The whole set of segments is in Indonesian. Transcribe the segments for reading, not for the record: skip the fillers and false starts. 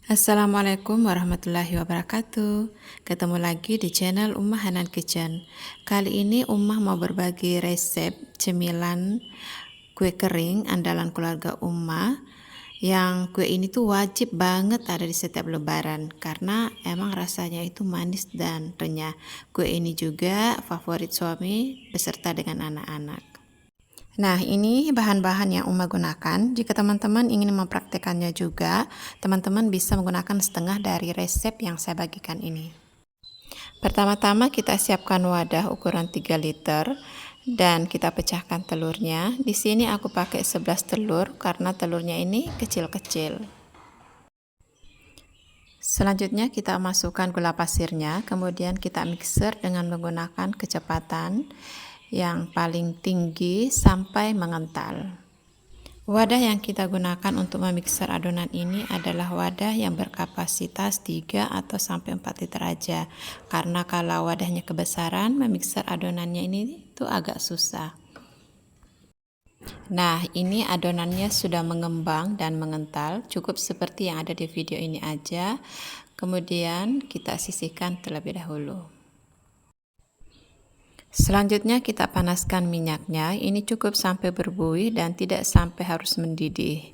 Assalamualaikum warahmatullahi wabarakatuh. Ketemu lagi di channel Ummah Hanan Kitchen. Kali ini Ummah mau berbagi resep cemilan kue kering andalan keluarga Ummah. Yang kue ini tuh wajib banget ada di setiap lebaran karena emang rasanya itu manis dan renyah. Kue ini juga favorit suami beserta dengan anak-anak. Nah, ini bahan-bahan yang Uma gunakan. Jika teman-teman ingin mempraktekannya juga, teman-teman bisa menggunakan setengah dari resep yang saya bagikan ini. Pertama-tama kita siapkan wadah ukuran 3 liter dan kita pecahkan telurnya. Di sini aku pakai 11 telur karena telurnya ini kecil-kecil. Selanjutnya kita masukkan gula pasirnya, kemudian kita mixer dengan menggunakan kecepatan yang paling tinggi sampai mengental. Wadah yang kita gunakan untuk memixer adonan ini adalah wadah yang berkapasitas 3 atau sampai 4 liter aja. Karena kalau wadahnya kebesaran, memixer adonannya ini tuh agak susah. Nah, ini adonannya sudah mengembang dan mengental, cukup seperti yang ada di video ini aja. Kemudian kita sisihkan terlebih dahulu. Selanjutnya kita panaskan minyaknya, ini cukup sampai berbuih dan tidak sampai harus mendidih.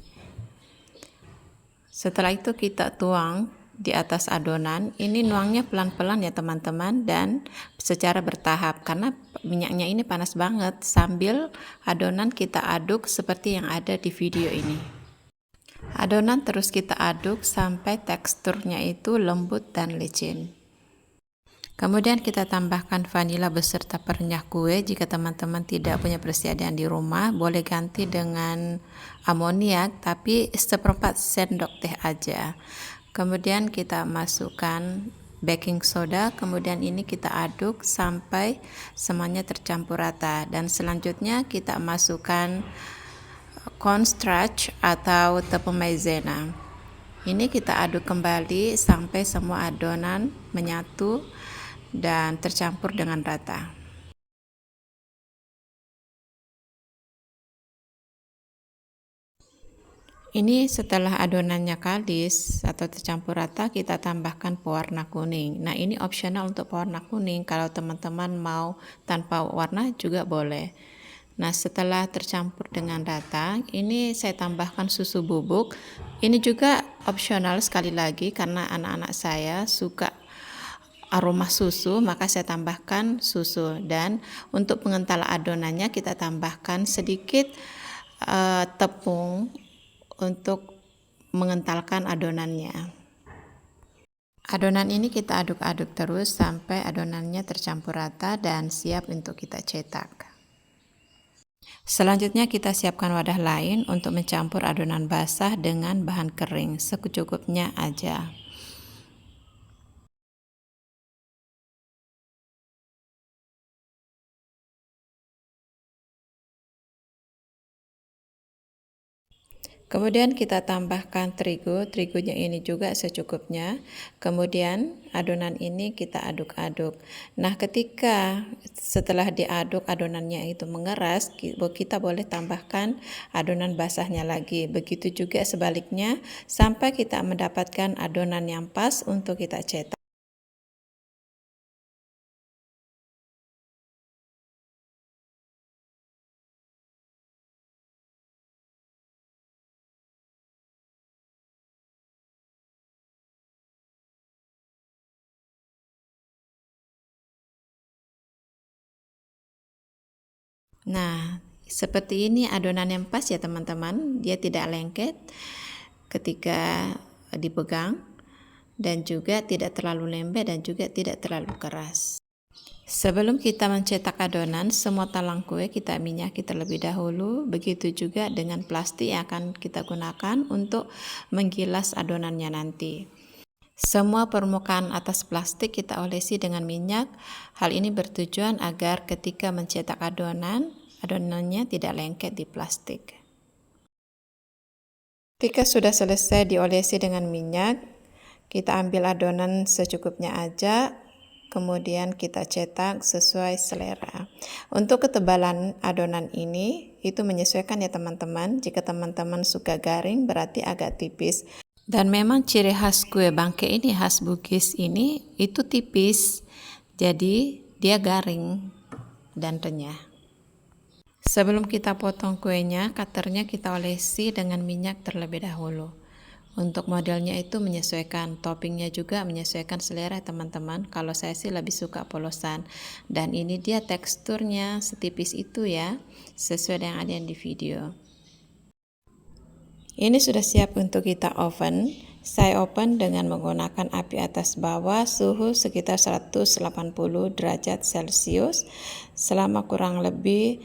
Setelah itu kita tuang di atas adonan, ini nuangnya pelan-pelan ya teman-teman dan secara bertahap karena minyaknya ini panas banget, sambil adonan kita aduk seperti yang ada di video ini. Adonan terus kita aduk sampai teksturnya itu lembut dan licin. Kemudian kita tambahkan vanila beserta perenyah kue. Jika teman-teman tidak punya persediaan di rumah, boleh ganti dengan amoniak, tapi seperempat sendok teh aja. Kemudian kita masukkan baking soda, kemudian ini kita aduk sampai semuanya tercampur rata. Dan selanjutnya kita masukkan cornstarch atau tepung maizena. Ini kita aduk kembali sampai semua adonan menyatu dan tercampur dengan rata. Ini setelah adonannya kalis atau tercampur rata, kita tambahkan pewarna kuning. Nah, ini opsional untuk pewarna kuning. Kalau teman-teman mau tanpa warna juga boleh. Nah, setelah tercampur dengan rata, ini saya tambahkan susu bubuk. Ini juga opsional sekali lagi karena anak-anak saya suka aroma susu, maka saya tambahkan susu. Dan untuk pengental adonannya kita tambahkan sedikit tepung untuk mengentalkan adonannya. Adonan ini kita aduk-aduk terus sampai adonannya tercampur rata dan siap untuk kita cetak. Selanjutnya kita siapkan wadah lain untuk mencampur adonan basah dengan bahan kering secukupnya aja. Kemudian kita tambahkan terigunya ini juga secukupnya. Kemudian adonan ini kita aduk-aduk. Nah, ketika setelah diaduk adonannya itu mengeras, kita boleh tambahkan adonan basahnya lagi. Begitu juga sebaliknya sampai kita mendapatkan adonan yang pas untuk kita cetak. Nah, seperti ini adonan yang pas ya teman-teman, dia tidak lengket ketika dipegang dan juga tidak terlalu lembek dan juga tidak terlalu keras. Sebelum kita mencetak adonan, semua talang kue kita minyaki terlebih dahulu, begitu juga dengan plastik yang akan kita gunakan untuk menggilas adonannya nanti. Semua permukaan atas plastik kita olesi dengan minyak. Hal ini bertujuan agar ketika mencetak adonannya tidak lengket di plastik. Ketika sudah selesai diolesi dengan minyak, kita ambil adonan secukupnya aja, kemudian kita cetak sesuai selera. Untuk ketebalan adonan ini itu menyesuaikan ya teman-teman. Jika teman-teman suka garing berarti agak tipis. Dan memang ciri khas kue bangke ini, khas Bugis ini, itu tipis, jadi dia garing dan renyah. Sebelum kita potong kuenya, cutternya kita olesi dengan minyak terlebih dahulu. Untuk modelnya itu menyesuaikan, toppingnya juga menyesuaikan selera teman-teman. Kalau saya sih lebih suka polosan. Dan ini dia teksturnya setipis itu ya, sesuai dengan ada yang di video. Ini sudah siap untuk kita oven. Saya oven dengan menggunakan api atas bawah, suhu sekitar 180 derajat Celcius selama kurang lebih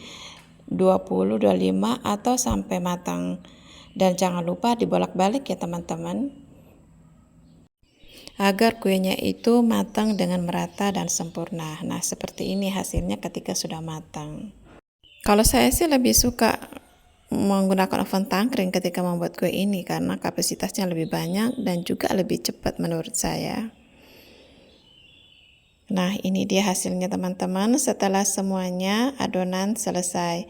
20-25 atau sampai matang. Dan jangan lupa dibolak-balik ya teman-teman, agar kuenya itu matang dengan merata dan sempurna. Nah, seperti ini hasilnya ketika sudah matang. Kalau saya sih lebih suka menggunakan oven tangkring ketika membuat kue ini karena kapasitasnya lebih banyak dan juga lebih cepat menurut saya. Nah, ini dia hasilnya teman-teman setelah semuanya adonan selesai.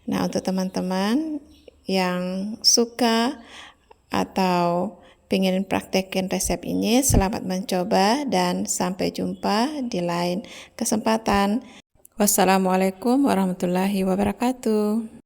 Nah, untuk teman-teman yang suka atau pengen praktekin resep ini, selamat mencoba dan sampai jumpa di lain kesempatan. Wassalamualaikum warahmatullahi wabarakatuh.